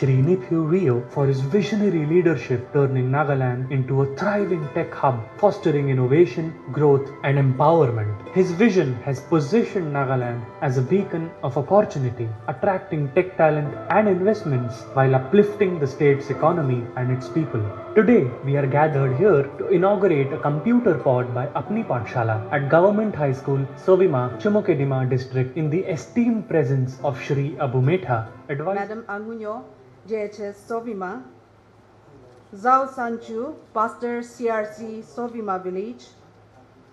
Shri Niphu Rio for his visionary leadership, turning Nagaland into a thriving tech hub, fostering innovation, growth, and empowerment. His vision has positioned Nagaland as a beacon of opportunity, attracting tech talent and investments while uplifting the state's economy and its people. Today, we are gathered here to inaugurate a computer pod by Apni Pathshala at Government High School, Sovima, Chumoukedima district in the esteemed presence of Shri Abu Metha, Madam Angunyo, JHS Sovima, Zhao Sanchu, Pastor CRC Sovima Village,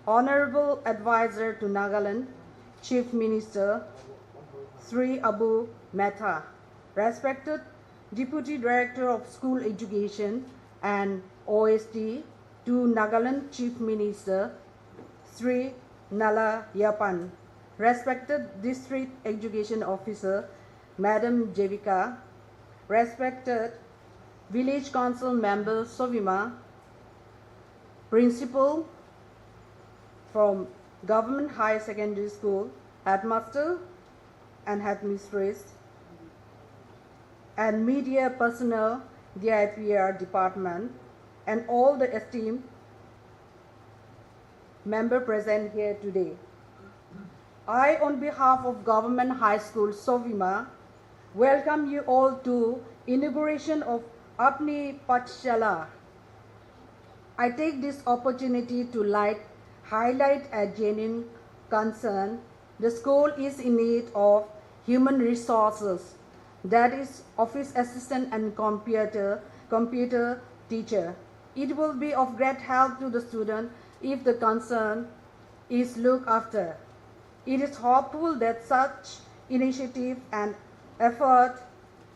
Honorable Advisor to Nagaland, Chief Minister Sri Abu Metha, respected Deputy Director of School Education and OSD to Nagaland Chief Minister Sri Nala Yapan, respected District Education Officer Madam Jevika, respected Village Council Member Sovima, Principal from Government High Secondary School, Headmaster and Headmistress, and Media Personnel, DIPR Department, and all the esteemed members present here today. I, on behalf of Government High School Sovima, welcome you all to inauguration of Apni Pathshala. I take this opportunity to highlight a genuine concern. The school is in need of human resources, that is office assistant and computer teacher. It will be of great help to the student if the concern is looked after. It is hopeful that such initiative and effort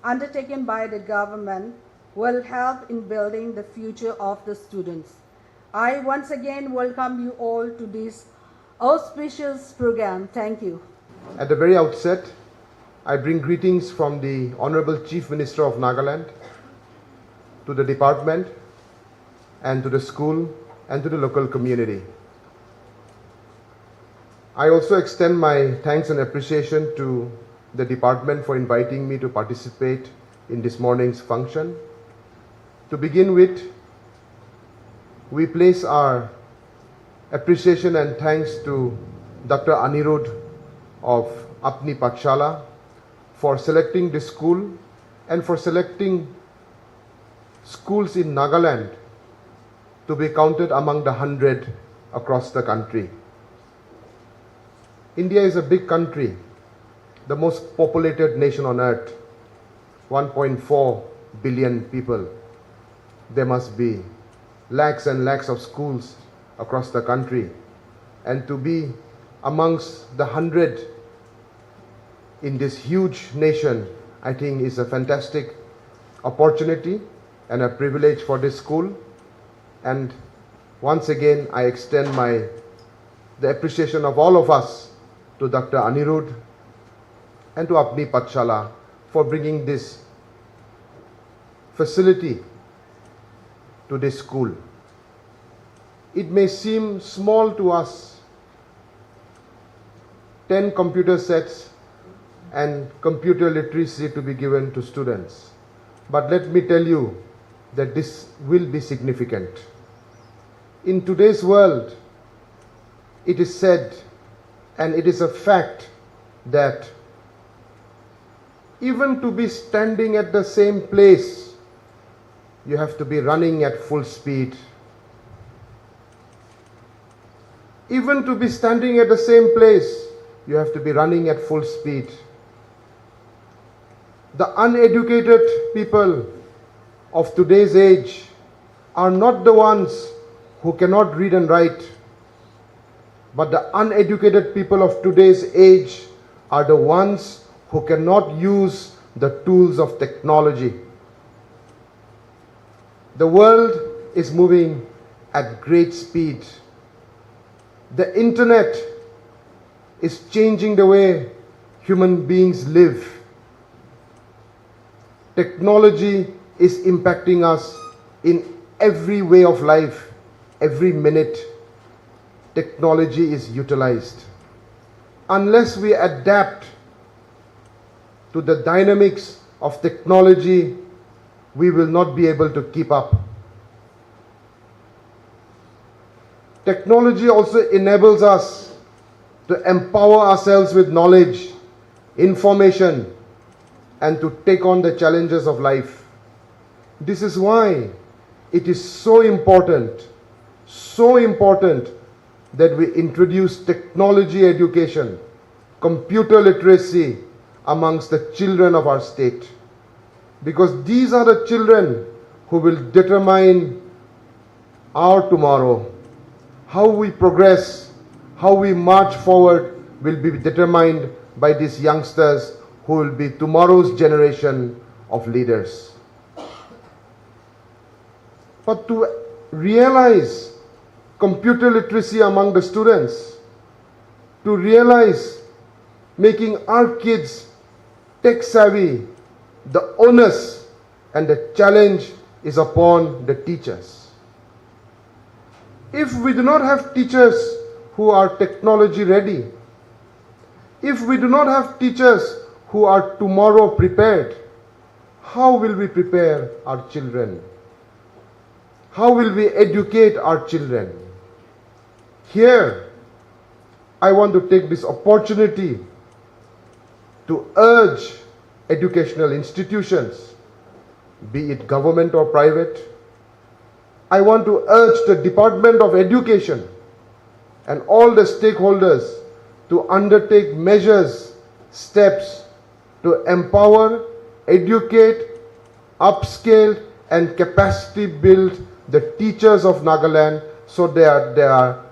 undertaken by the government will help in building the future of the students. I once again welcome you all to this auspicious program. Thank you. At the very outset, I bring greetings from the Honorable Chief Minister of Nagaland to the department and to the school and to the local community. I also extend my thanks and appreciation to the department for inviting me to participate in this morning's function. To begin with, we place our appreciation and thanks to Dr. Anirudh of Apni Pathshala for selecting this school and for selecting schools in Nagaland to be counted among the 100 across the country. India is a big country, the most populated nation on earth, 1.4 billion people. There must be lakhs and lakhs of schools across the country, and to be amongst the 100 in this huge nation, I think is a fantastic opportunity and a privilege for this school. And once again, I extend the appreciation of all of us to Dr. Anirudh and to Apni Pathshala for bringing this facility to this school. It may seem small to us, 10 computer sets and computer literacy to be given to students. But let me tell you that this will be significant. In today's world, it is said, and it is a fact, that even to be standing at the same place, you have to be running at full speed. Even to be standing at the same place, you have to be running at full speed. The uneducated people of today's age are not the ones who cannot read and write, but the uneducated people of today's age are the ones who cannot use the tools of technology. The world is moving at great speed. The internet is changing the way human beings live. Technology is impacting us in every way of life. Every minute, technology is utilized. Unless we adapt to the dynamics of technology we will not be able to keep up. Technology also enables us to empower ourselves with knowledge, information, and to take on the challenges of life. This is why it is so important that we introduce technology education, computer literacy amongst the children of our state. Because these are the children who will determine our tomorrow. How we progress, how we march forward will be determined by these youngsters who will be tomorrow's generation of leaders. But to realize computer literacy among the students, to realize making our kids tech savvy, the onus and the challenge is upon the teachers. If we do not have teachers who are technology ready, if we do not have teachers who are tomorrow prepared, how will we prepare our children? How will we educate our children? Here, I want to take this opportunity to urge educational institutions, be it government or private. I want to urge the Department of Education and all the stakeholders to undertake measures, steps to empower, educate, upscale and capacity build the teachers of Nagaland so they are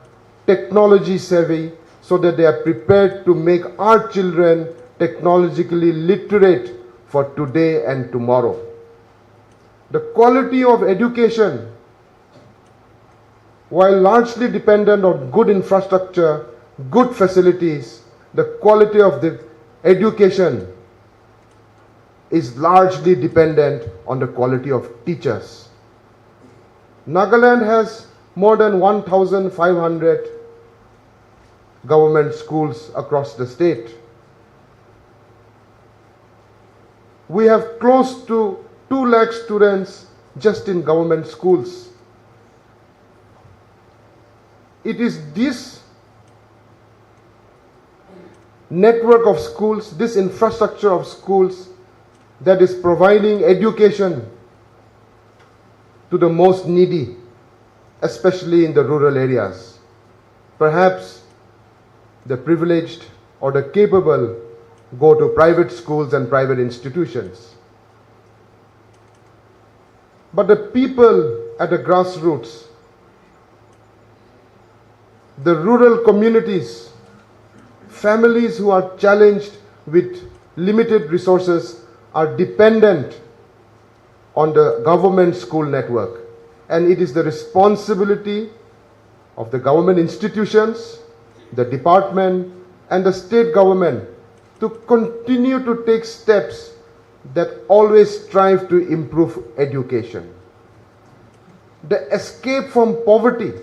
technology savvy, so that they are prepared to make our children technologically literate for today and tomorrow. The quality of education, while largely dependent on good infrastructure, good facilities, the quality of the education is largely dependent on the quality of teachers. Nagaland has more than 1,500 government schools across the state. We have close to 2 lakh students just in government schools. It is this network of schools, this infrastructure of schools that is providing education to the most needy, especially in the rural areas. Perhaps the privileged or the capable go to private schools and private institutions. But the people at the grassroots, the rural communities, families who are challenged with limited resources are dependent on the government school network. And it is the responsibility of the government institutions, the department and the state government to continue to take steps that always strive to improve education. The escape from poverty,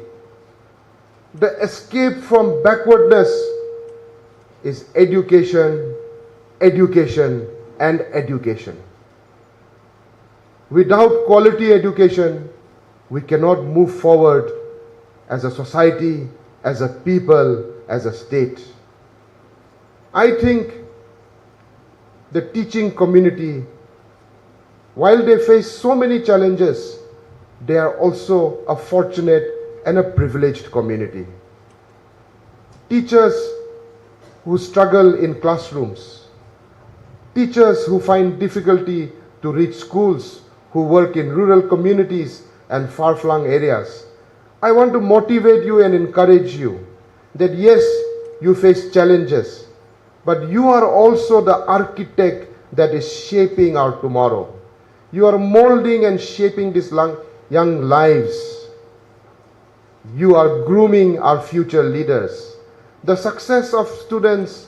the escape from backwardness is education, education and education. Without quality education, we cannot move forward as a society, as a people, as a state. I think the teaching community, while they face so many challenges, they are also a fortunate and a privileged community. Teachers who struggle in classrooms, teachers who find difficulty to reach schools, who work in rural communities and far-flung areas. I want to motivate you and encourage you that yes, you face challenges, but you are also the architect that is shaping our tomorrow. You are molding and shaping these young lives. You are grooming our future leaders. The success of students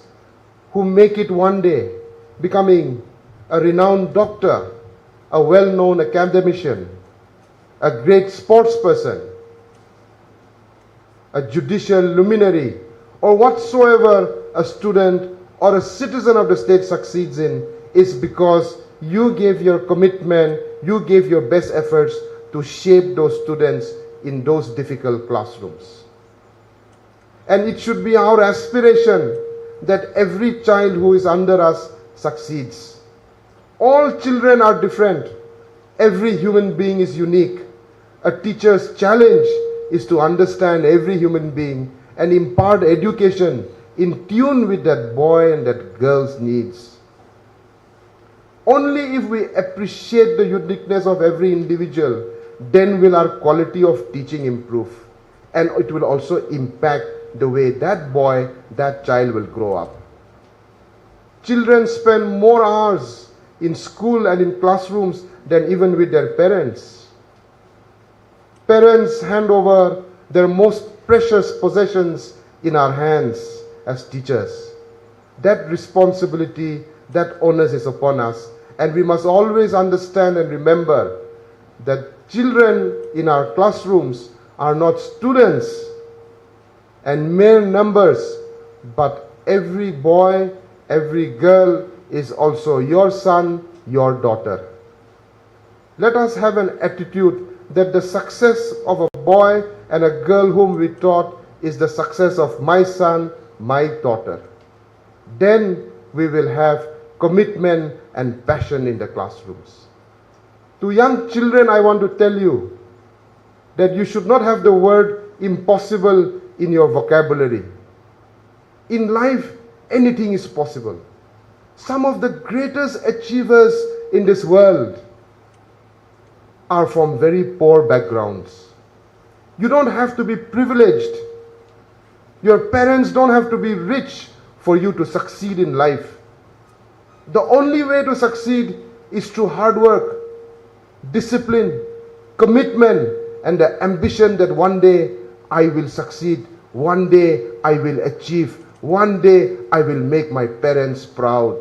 who make it one day, becoming a renowned doctor, a well-known academician, a great sports person, a judicial luminary, or whatsoever a student or a citizen of the state succeeds in, is because you gave your commitment, you gave your best efforts to shape those students in those difficult classrooms. And it should be our aspiration that every child who is under us succeeds. All children are different. Every human being is unique. A teacher's challenge is to understand every human being and impart education in tune with that boy and that girl's needs. Only if we appreciate the uniqueness of every individual, then will our quality of teaching improve. And it will also impact the way that boy, that child will grow up. Children spend more hours in school and in classrooms than even with their parents. Parents hand over their most precious possessions in our hands as teachers. That responsibility, that onus is upon us. And we must always understand and remember that children in our classrooms are not students and mere numbers, but every boy, every girl is also your son, your daughter. Let us have an attitude that the success of a boy and a girl whom we taught is the success of my son, my daughter. Then we will have commitment and passion in the classrooms. To young children, I want to tell you that you should not have the word impossible in your vocabulary. In life, anything is possible. Some of the greatest achievers in this world are from very poor backgrounds. You don't have to be privileged. Your parents don't have to be rich for you to succeed in life. The only way to succeed is through hard work, discipline, commitment, and the ambition that one day I will succeed, one day I will achieve, one day I will make my parents proud.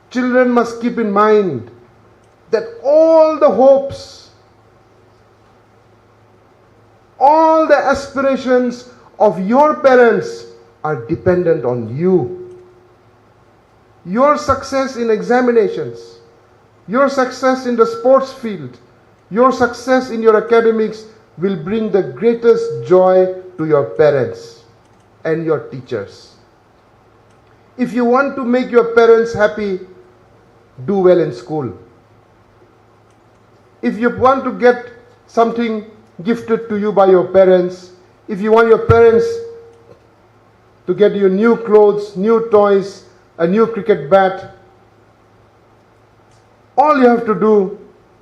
Children must keep in mind that all the hopes, all the aspirations of your parents are dependent on you. Your success in examinations, your success in the sports field, your success in your academics will bring the greatest joy to your parents and your teachers. If you want to make your parents happy, do well in school. If you want to get something gifted to you by your parents, if you want your parents to get you new clothes, new toys, a new cricket bat, all you have to do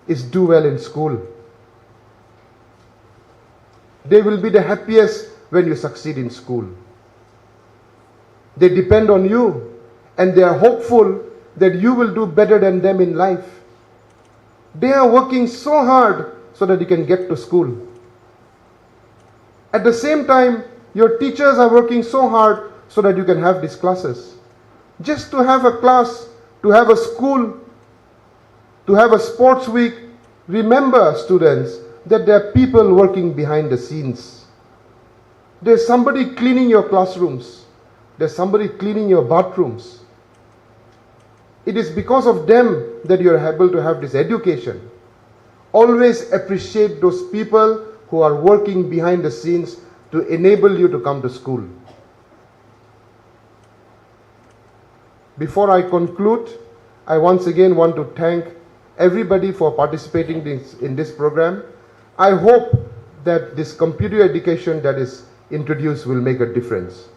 is do well in school. They will be the happiest when you succeed in school. They depend on you and they are hopeful that you will do better than them in life. They are working so hard so that you can get to school. At the same time, your teachers are working so hard so that you can have these classes. Just to have a class, to have a school, to have a sports week, remember, students, that there are people working behind the scenes. There's somebody cleaning your classrooms. There's somebody cleaning your bathrooms. It is because of them that you are able to have this education. Always appreciate those people who are working behind the scenes to enable you to come to school. Before I conclude, I once again want to thank everybody for participating in this program. I hope that this computer education that is introduced will make a difference.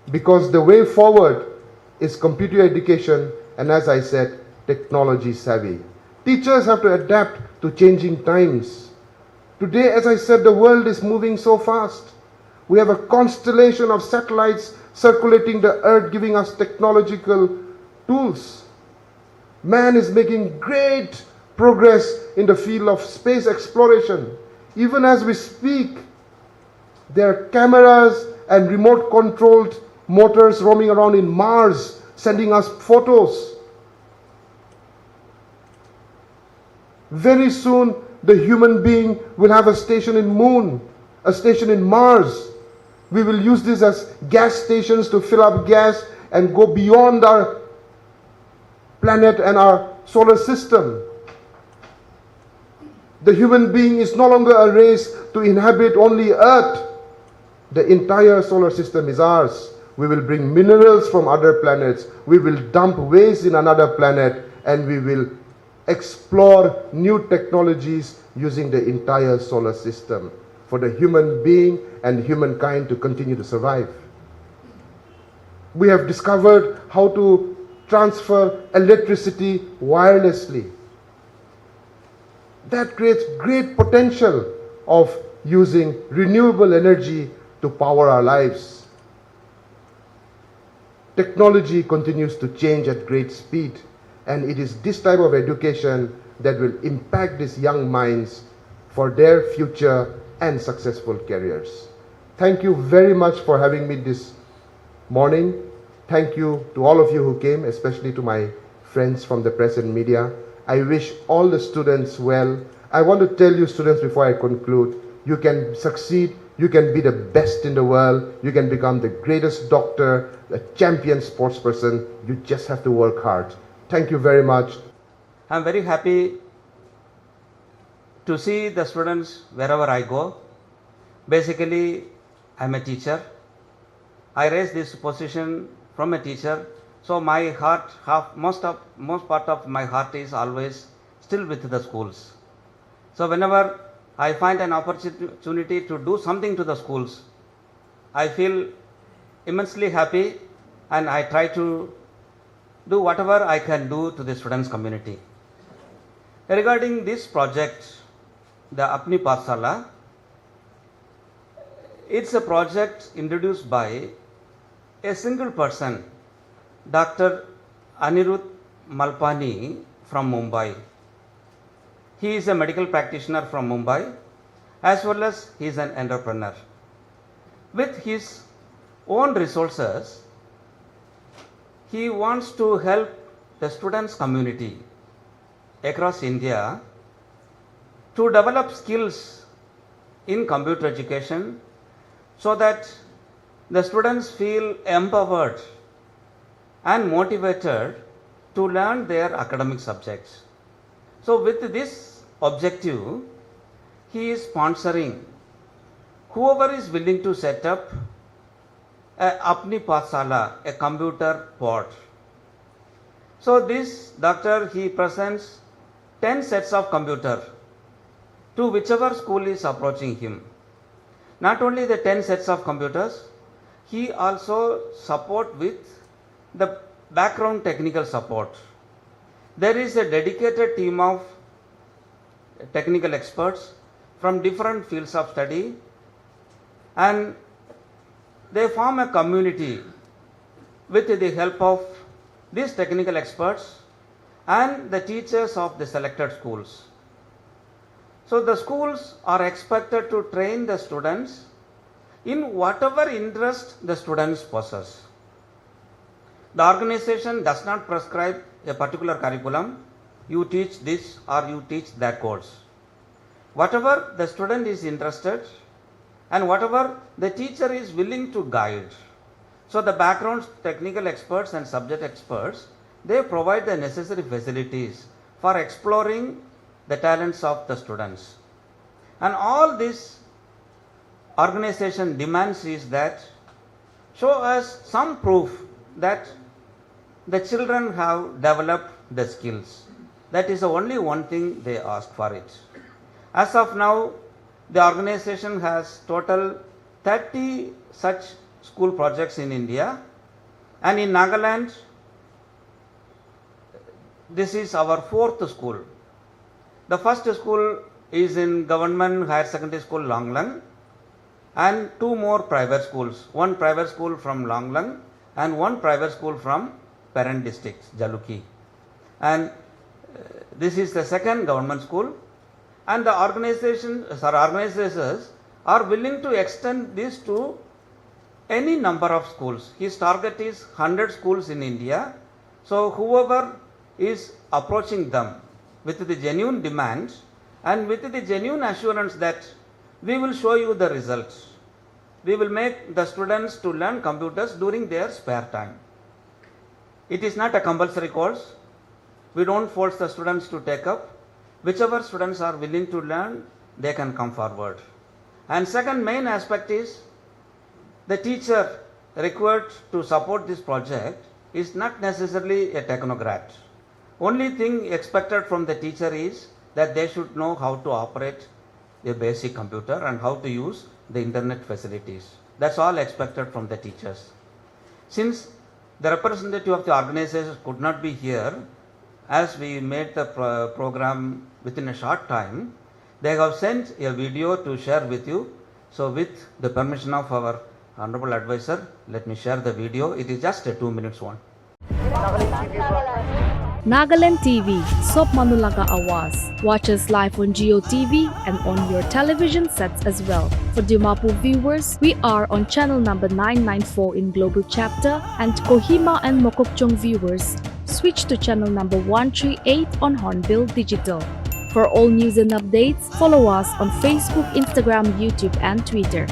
Because the way forward is computer education and, as I said, technology savvy. Teachers have to adapt to changing times. Today, as I said, the world is moving so fast. We have a constellation of satellites circulating the earth, giving us technological tools. Man is making great progress in the field of space exploration. Even as we speak, there are cameras and remote-controlled motors roaming around in Mars, sending us photos. Very soon, the human being will have a station in Moon, a station in Mars. We will use this as gas stations to fill up gas and go beyond our planet and our solar system. The human being is no longer a race to inhabit only Earth. The entire solar system is ours. We will bring minerals from other planets. We will dump waste in another planet, and we will explore new technologies using the entire solar system for the human being and humankind to continue to survive. We have discovered how to transfer electricity wirelessly. That creates great potential of using renewable energy to power our lives. Technology continues to change at great speed, and it is this type of education that will impact these young minds for their future and successful careers. Thank you very much for having me this morning. Thank you to all of you who came, especially to my friends from the press and media. I wish all the students well. I want to tell you, students, before I conclude, you can succeed, you can be the best in the world, you can become the greatest doctor, a champion sports person. You just have to work hard. Thank you very much. I'm very happy to see the students wherever I go. Basically, I'm a teacher. I raise this position from a teacher, so my heart, most part of my heart is always still with the schools. So whenever I find an opportunity to do something to the schools, I feel immensely happy, and I try to do whatever I can do to the students community. Regarding this project, the Apni Pathshala, it's a project introduced by a single person, Dr. Anirudh Malpani from Mumbai. He is a medical practitioner from Mumbai, as well as he is an entrepreneur. With his own resources, he wants to help the students community across India to develop skills in computer education so that the students feel empowered and motivated to learn their academic subjects. So with this objective, he is sponsoring whoever is willing to set up a Apni Pathshala, a computer pod. So this doctor, he presents 10 sets of computer to whichever school is approaching him. Not only the 10 sets of computers, he also support with the background technical support. There is a dedicated team of technical experts from different fields of study, and they form a community with the help of these technical experts and the teachers of the selected schools. So the schools are expected to train the students in whatever interest the students possess. The organization does not prescribe a particular curriculum. You teach this or you teach that course. Whatever the student is interested and whatever the teacher is willing to guide. So the background technical experts and subject experts, they provide the necessary facilities for exploring the talents of the students. And all this organization demands is that show us some proof that the children have developed the skills. That is the only one thing they ask for it. As of now, the organization has total 30 such school projects in India, and in Nagaland, this is our 4th school. The first school is in Government Higher Secondary School, Longlang, and 2 more private schools. One private school from Longlang and one private school from parent district, Jaluki. And this is the second government school. And the organizations are willing to extend this to any number of schools. His target is 100 schools in India. So whoever is approaching them with the genuine demands and with the genuine assurance that we will show you the results. We will make the students to learn computers during their spare time. It is not a compulsory course. We don't force the students to take up. Whichever students are willing to learn, they can come forward. And second main aspect is the teacher required to support this project is not necessarily a technocrat. Only thing expected from the teacher is that they should know how to operate a basic computer and how to use the internet facilities. That's all expected from the teachers. Since the representative of the organization could not be here, as we made the program within a short time, they have sent a video to share with you. So with the permission of our Honorable Advisor, let me share the video. It is just a 2 minutes one. Nagaland TV, Sop Manulaga Awas. Watch us live on Geo TV and on your television sets as well. For Dimapur viewers, we are on channel number 994 in Global Chapter, and Kohima and Mokokchung viewers, switch to channel number 138 on Hornbill Digital. For all news and updates, follow us on Facebook, Instagram, YouTube, and Twitter.